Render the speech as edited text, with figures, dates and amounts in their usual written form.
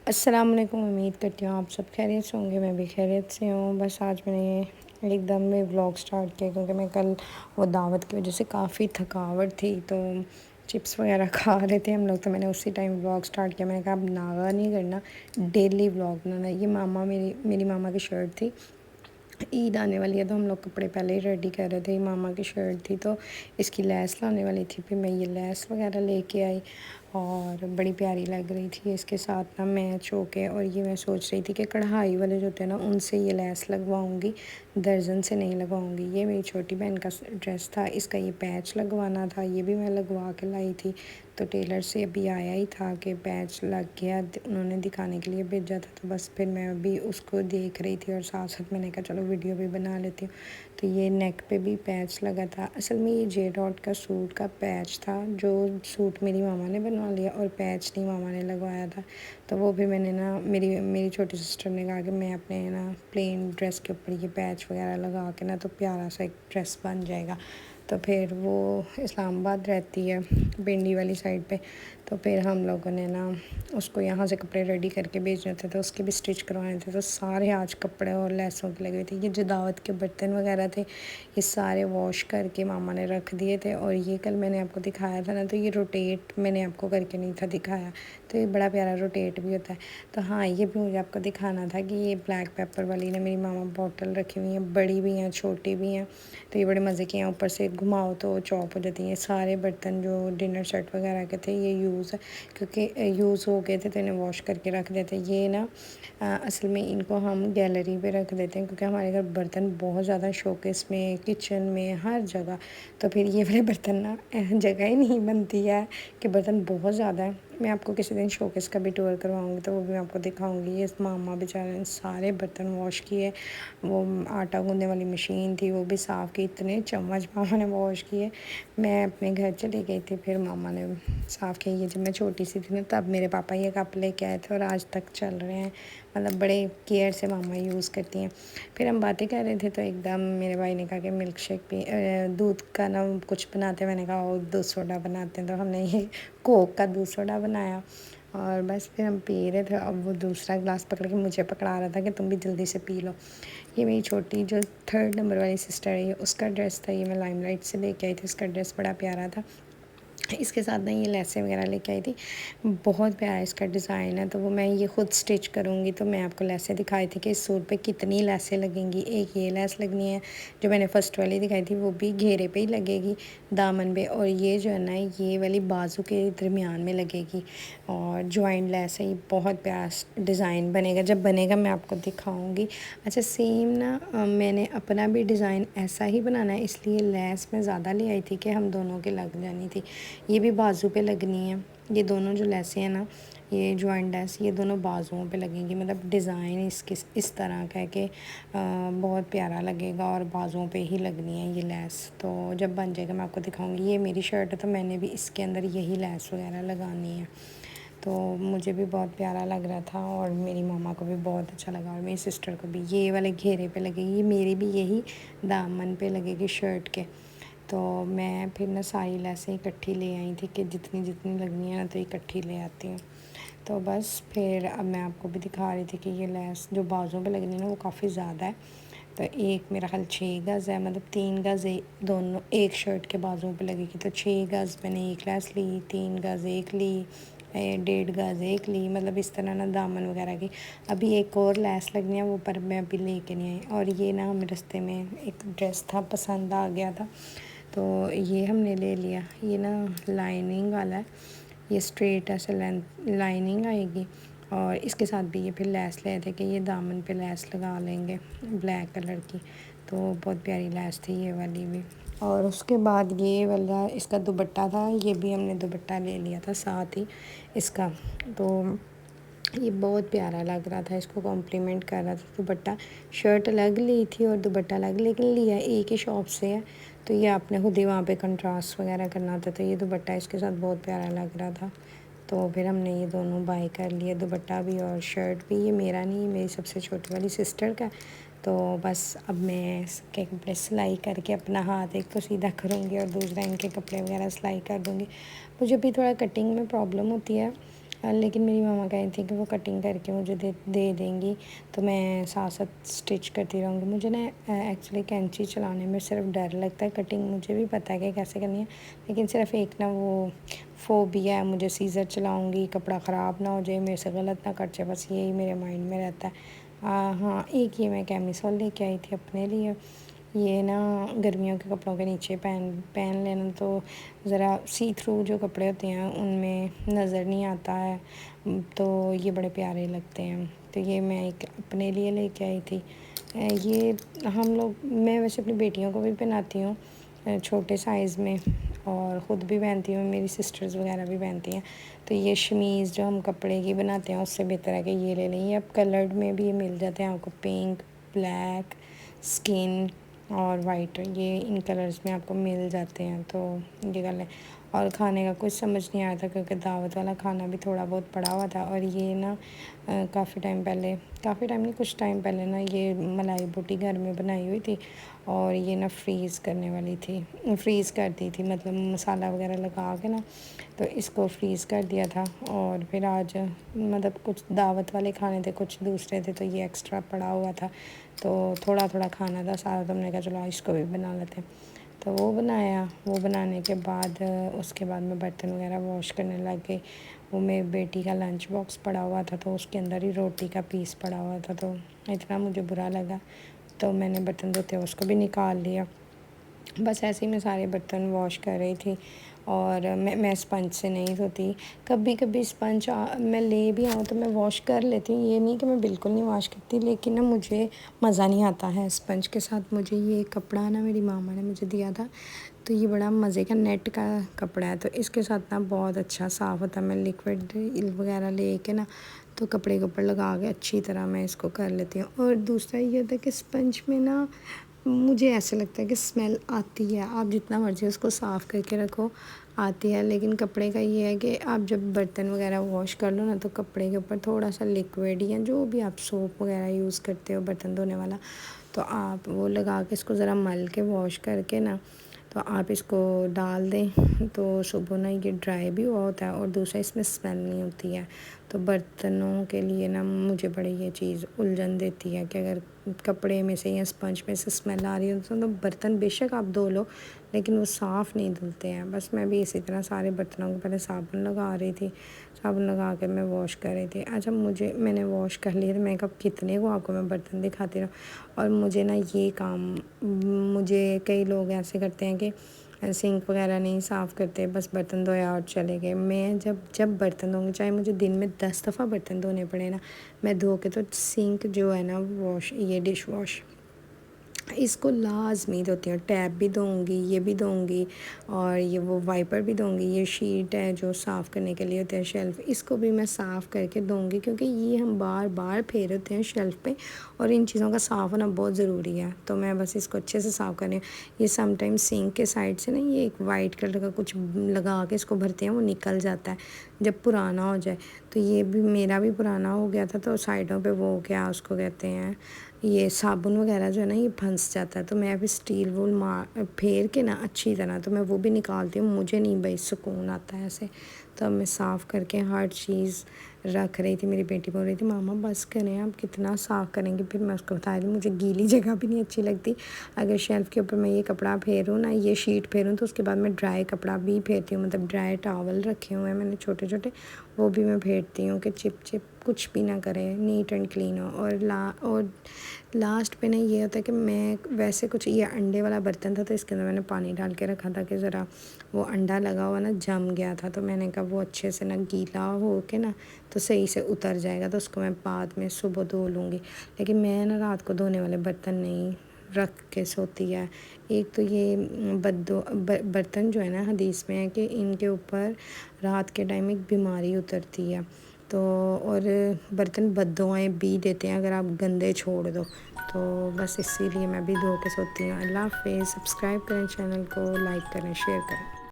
अस्सलाम वालेकुम। उम्मीद करती हूँ आप सब खैरियत से होंगे। मैं भी खैरियत से हूँ। बस आज मैंने एकदम में व्लॉग स्टार्ट किया क्योंकि मैं कल वो दावत की वजह से काफ़ी थकावट थी, तो चिप्स वगैरह खा रहे थे हम लोग, तो मैंने उसी टाइम व्लॉग स्टार्ट किया। मैंने कहा अब नागा नहीं करना, डेली व्लॉग बनाना। ये मामा मेरी मामा की शर्ट थी, ईद आने वाली है तो हम लोग कपड़े पहले ही रेडी कर रहे थे। मामा की शर्ट थी तो इसकी लेस लाने वाली थी, फिर मैं ये लेस वगैरह लेके आई और बड़ी प्यारी लग रही थी। इसके साथ ना मैच हो के, और ये मैं सोच रही थी कि कढ़ाई वाले जो होते हैं ना उनसे ये लेस लगवाऊंगी, दर्जन से नहीं लगवाऊंगी। ये मेरी छोटी बहन का ड्रेस था, इसका ये पैच लगवाना था, ये भी मैं लगवा के लाई थी। तो टेलर से अभी आया ही था कि पैच लग गया, उन्होंने दिखाने के लिए भेजा था। तो बस फिर मैं अभी उसको देख रही थी और साथ साथ मैंने कहा चलो वीडियो भी बना लेती हूँ। तो ये नेक पे भी पैच लगा था। असल में ये जे डॉट का सूट का पैच था, जो सूट मेरी मामा ने बनवा लिया और पैच नहीं मामा ने लगवाया था। तो वो भी मैंने ना मेरी छोटी सिस्टर ने कहा कि मैं अपने ना प्लेन ड्रेस के ऊपर ये पैच वगैरह लगा के ना तो प्यारा सा एक ड्रेस बन जाएगा। तो फिर वो इस्लामाबाद रहती है, पिंडी वाली साइड पे। तो फिर हम लोगों ने ना उसको यहाँ से कपड़े रेडी करके भेजने थे, तो उसके भी स्टिच करवाने थे। तो सारे आज कपड़े और लेसों के लगे थे। ये जो दावत के बर्तन वगैरह थे ये सारे वॉश करके मामा ने रख दिए थे। और ये कल मैंने आपको दिखाया था ना, तो ये रोटेट मैंने आपको करके नहीं था दिखाया, तो ये बड़ा प्यारा रोटेट भी होता है। तो हाँ, ये भी मुझे आपको दिखाना था कि ये ब्लैक पेपर वाली ना मेरी मामा बॉटल रखी हुई हैं, बड़ी भी हैं छोटी भी हैं। तो ये बड़े मज़े की हैं, ऊपर से घुमाओ तो चॉप हो जाती हैं। सारे बर्तन जो डिनर सेट वगैरह के थे ये यूज़ क्योंकि यूज़ हो गए थे तो इन्हें वॉश करके रख देते। ये ना असल में इनको हम गैलरी पे रख देते हैं क्योंकि हमारे घर बर्तन बहुत ज़्यादा, शोकेस में, किचन में, हर जगह। तो फिर ये वाले बर्तन ना जगह ही नहीं बनती है कि बर्तन बहुत ज़्यादा है। मैं आपको किसी दिन शोकेस का भी टूर करवाऊँगी तो वो भी मैं आपको दिखाऊँगी। ये मामा बेचारे ने सारे बर्तन वॉश किए। वो आटा गूँदने वाली मशीन थी वो भी साफ़ की, इतने चम्मच मामा ने वॉश किए। मैं अपने घर चली गई थी, फिर मामा ने साफ़ किया। ये जब मैं छोटी सी थी ना तब मेरे पापा ये कप लेके आए थे और आज तक चल रहे हैं। मतलब बड़े केयर से मामा यूज़ करती हैं। फिर हम बातें कर रहे थे तो एकदम मेरे भाई ने कहा कि मिल्क शेक भी दूध का ना कुछ बनाते हैं। मैंने कहा वो दूध सोडा बनाते हैं, तो हमने ये कोक का दूध सोडा बनाया और बस फिर हम पी रहे थे। अब वो दूसरा गिलास पकड़ के मुझे पकड़ा रहा था कि तुम भी जल्दी से पी लो। ये मेरी छोटी जो 3rd नंबर वाली सिस्टर है, ये उसका ड्रेस था, ये मैं लाइमलाइट से लेके आई थी। इसका ड्रेस बड़ा प्यारा था। इसके साथ ना ये लेसें वगैरह लेके आई थी, बहुत प्यारा इसका डिज़ाइन है। तो वो मैं ये ख़ुद स्टिच करूँगी। तो मैं आपको लेसें दिखाई थी कि इस सूट पे कितनी लेसें लगेंगी। एक ये लेस लगनी है जो मैंने फ़र्स्ट वाली दिखाई थी, वो भी घेरे पे ही लगेगी, दामन पे। और ये जो है ना ये वाली बाजू के दरमियान में लगेगी और जॉइंट लेस है। ये बहुत प्यारा डिज़ाइन बनेगा, जब बनेगा मैं आपको दिखाऊँगी। अच्छा, सेम ना मैंने अपना भी डिज़ाइन ऐसा ही बनाना है, इसलिए लेस मैं ज़्यादा ले आई थी कि हम दोनों के लग जानी थी। ये भी बाजू पे लगनी है। ये दोनों जो लेसें हैं ना, ये जॉइंट लेस, ये दोनों बाजुओं पे लगेंगी। मतलब डिज़ाइन इसके इस तरह का है कि बहुत प्यारा लगेगा और बाजुओं पे ही लगनी है ये लेस। तो जब बन जाएगा मैं आपको दिखाऊंगी। ये मेरी शर्ट है तो मैंने भी इसके अंदर यही लेस वगैरह लगानी है। तो मुझे भी बहुत प्यारा लग रहा था और मेरी मामा को भी बहुत अच्छा लगा और मेरी सिस्टर को भी। ये वाले घेरे पे लगेगी, मेरी भी यही दामन पे लगेगी शर्ट के। तो मैं फिर ना सारी लेसें इकट्ठी ले आई थी कि जितनी जितनी लगनी है ना तो इकट्ठी ले आती हूँ। तो बस फिर अब मैं आपको भी दिखा रही थी कि ये लेस जो बाजुओं पे लगनी है ना वो काफ़ी ज़्यादा है। तो एक मेरा ख्याल 6 गज़ है, मतलब 3 गज़ दोनों एक शर्ट के बाजुओं पे लगेगी। तो 6 गज़ मैंने एक लेस ली, 3 गज़ एक ली, 1.5 गज़ एक ली। मतलब इस तरह ना दामन वगैरह की। अभी एक और लेस लगनी है, वो पर मैं अभी लेके नहीं आई। और ये ना हमें रास्ते में एक ड्रेस था, पसंद आ गया था तो ये हमने ले लिया। ये ना लाइनिंग वाला है, ये स्ट्रेट ऐसे लाइनिंग आएगी और इसके साथ भी ये फिर लेस ले थे कि ये दामन पे लेस लगा लेंगे ब्लैक कलर की। तो बहुत प्यारी लेस थी ये वाली भी। और उसके बाद ये वाला इसका दुपट्टा था, ये भी हमने दुपट्टा ले लिया था साथ ही इसका। तो ये बहुत प्यारा लग रहा था, इसको कॉम्प्लीमेंट कर रहा था दुपट्टा। शर्ट अलग ली थी और दुपट्टा अलग, लेकिन लिया एक ही शॉप से है तो ये आपने खुद ही वहाँ पे कंट्रास्ट वगैरह करना होता। तो ये दुपट्टा इसके साथ बहुत प्यारा लग रहा था, तो फिर हमने ये दोनों बाय कर लिए, दुपट्टा भी और शर्ट भी। ये मेरा नहीं, मेरी सबसे छोटी वाली सिस्टर का। तो बस अब मैं इसके कपड़े सिलाई करके अपना हाथ एक को सीधा करूँगी और दूसरा इनके कपड़े वगैरह सिलाई कर दूँगी। मुझे भी थोड़ा कटिंग में प्रॉब्लम होती है لیکن میری ماما کہہ رہی تھی کہ وہ کٹنگ کر کے مجھے دے دیں گی تو میں ساتھ ساتھ اسٹچ کرتی رہوں گی. مجھے نا ایکچولی کینچی چلانے میں صرف ڈر لگتا ہے. کٹنگ مجھے بھی پتہ ہے کہ کیسے کرنی ہے, لیکن صرف ایک نا وہ فوبیا ہے, مجھے سیزر چلاؤں گی کپڑا خراب نہ ہو جائے, میرے سے غلط نہ کٹ جائے, بس یہی میرے مائنڈ میں رہتا ہے. ہاں ایک یہ میں کیمیسول لے کے آئی تھی اپنے لیے. یہ نا گرمیوں کے کپڑوں کے نیچے پہن لینا تو ذرا سی تھرو جو کپڑے ہوتے ہیں ان میں نظر نہیں آتا ہے, تو یہ بڑے پیارے لگتے ہیں. تو یہ میں ایک اپنے لیے لے کے آئی تھی. یہ ہم لوگ, میں ویسے اپنی بیٹیوں کو بھی پہناتی ہوں چھوٹے سائز میں, اور خود بھی پہنتی ہوں, میری سسٹرز وغیرہ بھی پہنتی ہیں. تو یہ شمیز جو ہم کپڑے کی بناتے ہیں اس سے بہتر ہے کہ یہ لے لیں. یہ اب کلرڈ میں بھی یہ مل جاتے ہیں آپ کو, پنک, بلیک, اسکن اور وائٹ, یہ ان کلرز میں آپ کو مل جاتے ہیں. تو یہ کر لیں. اور کھانے کا کچھ سمجھ نہیں آیا تھا کیونکہ دعوت والا کھانا بھی تھوڑا بہت پڑا ہوا تھا. اور یہ نا کافی ٹائم نہیں, کچھ ٹائم پہلے نا یہ ملائی بوٹی گھر میں بنائی ہوئی تھی, اور یہ نا فریز کرنے والی تھی, فریز کر دی تھی, مطلب مسالہ وغیرہ لگا کے نا, تو اس کو فریز کر دیا تھا. اور پھر آج مطلب کچھ دعوت والے کھانے تھے, کچھ دوسرے تھے, تو یہ ایکسٹرا پڑا ہوا تھا, تو تھوڑا تھوڑا کھانا تھا سارا, تو ہم نے کہا چلو اس کو بھی بنا لیتے ہیں. تو وہ بنایا. وہ بنانے کے بعد اس کے بعد میں برتن وغیرہ واش کرنے لگ گئی. وہ میری بیٹی کا لنچ باکس پڑا ہوا تھا, تو اس کے اندر ہی روٹی کا پیس پڑا ہوا تھا, تو اتنا مجھے برا لگا, تو میں نے برتن دھوتے اس کو بھی نکال لیا. بس ایسے ہی میں سارے برتن واش کر رہی تھی. اور میں اسپنج سے نہیں دھوتی, کبھی کبھی اسپنج میں لے بھی آؤں تو میں واش کر لیتی ہوں, یہ نہیں کہ میں بالکل نہیں واش کرتی, لیکن نا مجھے مزہ نہیں آتا ہے اسپنج کے ساتھ. مجھے یہ کپڑا نا میری ماما نے مجھے دیا تھا, تو یہ بڑا مزے کا نیٹ کا کپڑا ہے, تو اس کے ساتھ نا بہت اچھا صاف ہوتا ہے. میں لیکوڈ وغیرہ لے کے نا تو کپڑے کے اوپر لگا کے اچھی طرح میں اس کو کر لیتی ہوں. اور دوسرا یہ ہوتا ہے کہ اسپنج میں نا مجھے ایسے لگتا ہے کہ اسمیل آتی ہے, آپ جتنا مرضی اس کو صاف کر کے رکھو آتی ہے, لیکن کپڑے کا یہ ہے کہ آپ جب برتن وغیرہ واش کر لو نا تو کپڑے کے اوپر تھوڑا سا لیکوڈ یا جو بھی آپ سوپ وغیرہ یوز کرتے ہو برتن دھونے والا, تو آپ وہ لگا کے اس کو ذرا مل کے واش کر کے نا, تو آپ اس کو ڈال دیں, تو صبح نا یہ ڈرائی بھی ہوا ہوتا ہے, اور دوسرا اس میں اسمیل نہیں ہوتی ہے. تو برتنوں کے لیے نا مجھے بڑی یہ چیز الجھن دیتی ہے کہ اگر کپڑے میں سے یا اسپنج میں سے اسمیل آ رہی ہو تو برتن بے شک آپ دھو لو, لیکن وہ صاف نہیں دھلتے ہیں. بس میں بھی اسی طرح سارے برتنوں کو پہلے صابن لگا رہی تھی, صابن لگا کے میں واش کر رہی تھی. اچھا میں نے واش کر لی, تو میں کب کتنے کو آپ کو میں برتن دکھاتی رہوں. اور مجھے نا یہ کام, مجھے کئی لوگ ایسے کرتے ہیں کہ سنک وغیرہ نہیں صاف کرتے, بس برتن دھویا اور چلے گئے. میں جب برتن دھوں گی, چاہے مجھے دن میں 10 دفعہ برتن دھونے پڑے نا, میں دھو کے تو سنک جو ہے نا یہ ڈش واش اس کو لازمی دھوتی ہوں. ٹیپ بھی دھوں گی, یہ بھی دھوں گی, اور یہ وہ وائپر بھی دھوں گی. یہ شیٹ ہے جو صاف کرنے کے لیے ہوتے ہیں شیلف, اس کو بھی میں صاف کر کے دھوں گی, کیونکہ یہ ہم بار بار پھیرتے ہیں شیلف پہ, اور ان چیزوں کا صاف ہونا بہت ضروری ہے. تو میں بس اس کو اچھے سے صاف کریں. یہ سم ٹائم سنک کے سائڈ سے نا یہ ایک وائٹ کلر کا کچھ لگا کے اس کو بھرتے ہیں, وہ نکل جاتا ہے جب پرانا ہو جائے. تو یہ بھی میرا بھی پرانا ہو گیا تھا, تو سائڈوں پہ وہ کیا اس کو کہتے ہیں, یہ صابن وغیرہ جو ہے نا یہ پھنس جاتا ہے. تو میں ابھی اسٹیل وول پھیر کے نا اچھی طرح, تو میں وہ بھی نکالتی ہوں. مجھے نہیں بھائی سکون آتا ہے ایسے, تو اب میں صاف کر کے ہر چیز رکھ رہی تھی. میری بیٹی بول رہی تھی ماما بس کریں, آپ کتنا صاف کریں گے. پھر میں اس کو بتا رہی تھی مجھے گیلی جگہ بھی نہیں اچھی لگتی. اگر شیلف کے اوپر میں یہ کپڑا پھیروں نا, یہ شیٹ پھیروں, تو اس کے بعد میں ڈرائی کپڑا بھی پھیرتی ہوں. مطلب ڈرائی ٹاول رکھے ہوئے ہیں میں نے چھوٹے چھوٹے, وہ بھی میں پھیرتی ہوں کہ چپ کچھ بھی نہ کرے, نیٹ اینڈ کلین ہو. اور لاسٹ پہ نا یہ ہوتا ہے کہ میں ویسے کچھ, یہ انڈے والا برتن تھا, تو اس کے اندر میں نے پانی ڈال کے رکھا تھا کہ ذرا وہ انڈا لگا ہوا نا جم گیا تھا, تو میں نے کہا وہ اچھے سے نا گیلا ہو کے نا تو صحیح سے اتر جائے گا, تو اس کو میں بعد میں صبح دھو لوں گی. لیکن میں نا رات کو دھونے والے برتن نہیں رکھ کے سوتی ہے. ایک تو یہ برتن جو ہے نا حدیث میں ہے کہ ان کے اوپر رات کے ٹائم ایک بیماری اترتی ہے, تو اور برتن بد دعائیں بھی دیتے ہیں اگر آپ گندے چھوڑ دو. تو بس اسی لیے میں بھی دھو کے سوتی ہوں. اللہ حافظ. سبسکرائب کریں چینل کو, لائک کریں, شیئر کریں.